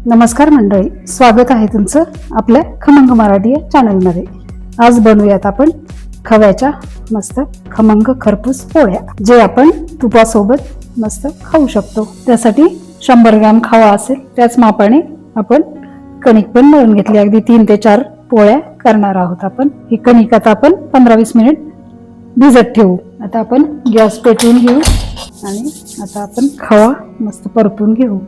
नमस्कार मंडळी, स्वागत आहे तुमचं आपल्या खमंग मराठी या चॅनलमध्ये। आज बनवूयात आपण खव्याच्या मस्त खमंग खरपूस पोळ्या, जे आपण तुपासोबत मस्त खाऊ शकतो। त्यासाठी 100 ग्रॅम खवा असेल त्याच मापाने आपण कणिक पण मळून घेतली। अगदी 3 ते 4 पोळ्या करणार आहोत आपण। ही कणिक आता आपण 15-20 मिनिट भिजत ठेवू। आता आपण गॅस पेटवून घेऊ आणि आता आपण खवा मस्त परतून घेऊ।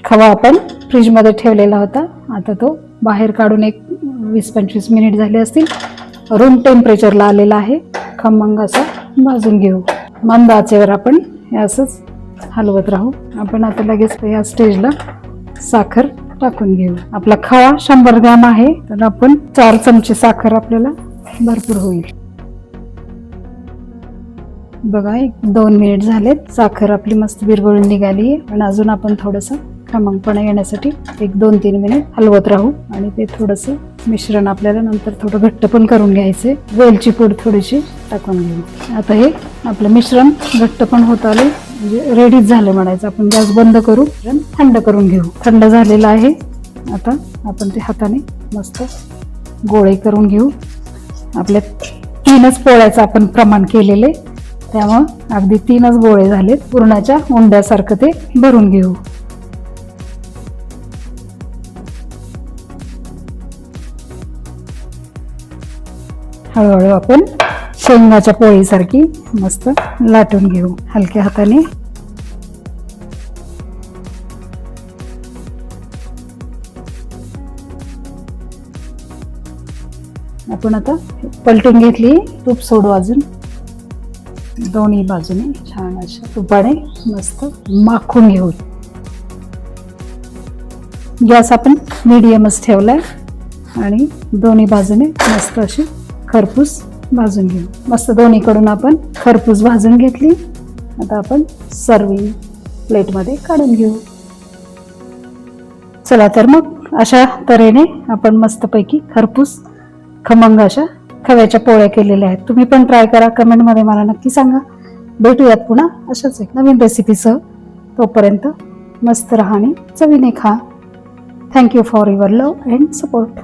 खवा आपण फ्रीज मध्ये ठेवलेला होता, आता तो बाहेर काढून एक 20-25 मिनिट झाले असतील। रूम टेम्परेचरला आलेला आहे। खमंग असा भाजून घेऊ। मंद आचेवर आपण हे असंच हलवत राहू। आपण आता लगेच या स्टेजला साखर टाकून घेऊ। आपला खवा 100 ग्रॅम आहे, तर आपण 4 चमचे साखर आपल्याला भरपूर होईल। बघा 1-2 मिनिट झालेत, साखर आपली मस्त विरघळून निघाली आहे। पण अजून आपण थोडंसं खमंगपणा येण्यासाठी 1-2-3 मिनिट हलवत राहू आणि ते थोडंसं मिश्रण आपल्याला नंतर थोडं घट्ट पण करून घ्यायचे। वेलची पूड थोडीशी टाकून घेऊ। आता हे आपलं मिश्रण घट्ट पण होत आले, म्हणजे रेडीच झालं म्हणायचं। आपण गॅस बंद करू, थंड करून घेऊ। थंड झालेलं आहे, आता आपण ते हाताने मस्त गोळे करून घेऊ। आपल्या 3च पोळ्याचं आपण प्रमाण केलेले, त्यामुळे अगदी 3च गोळे झालेत। पुरणाच्या उंड्यासारखं ते भरून घेऊ। हळूहळू आपण शेंगाच्या पोळीसारखी मस्त लाटून घेऊ हलक्या हाताने। आपण आता पलटून घेतली, तूप सोडू अजून। दोन्ही बाजूने छान अशा तुपाने मस्त माखून घेऊ। गॅस आपण मीडियमच ठेवलाय आणि दोन्ही बाजूने मस्त अशी खरपूस भाजून घेऊ। मस्त दोन्हीकडून आपण खरपूस भाजून घेतली। आता आपण सर्विंग प्लेट मध्ये काढून घेऊ। चला तर मग अशा तऱ्हेने आपण मस्तपैकी खरपूस खमंग अशा खव्याच्या पोळ्या केलेल्या आहेत। तुम्ही पण ट्राय करा, कमेंट मध्ये मला नक्की सांगा। भेटूयात पुन्हा अशाच एक नवीन रेसिपीसह। तोपर्यंत मस्त रहा आणि चवीने खा। Thank you for your love and support.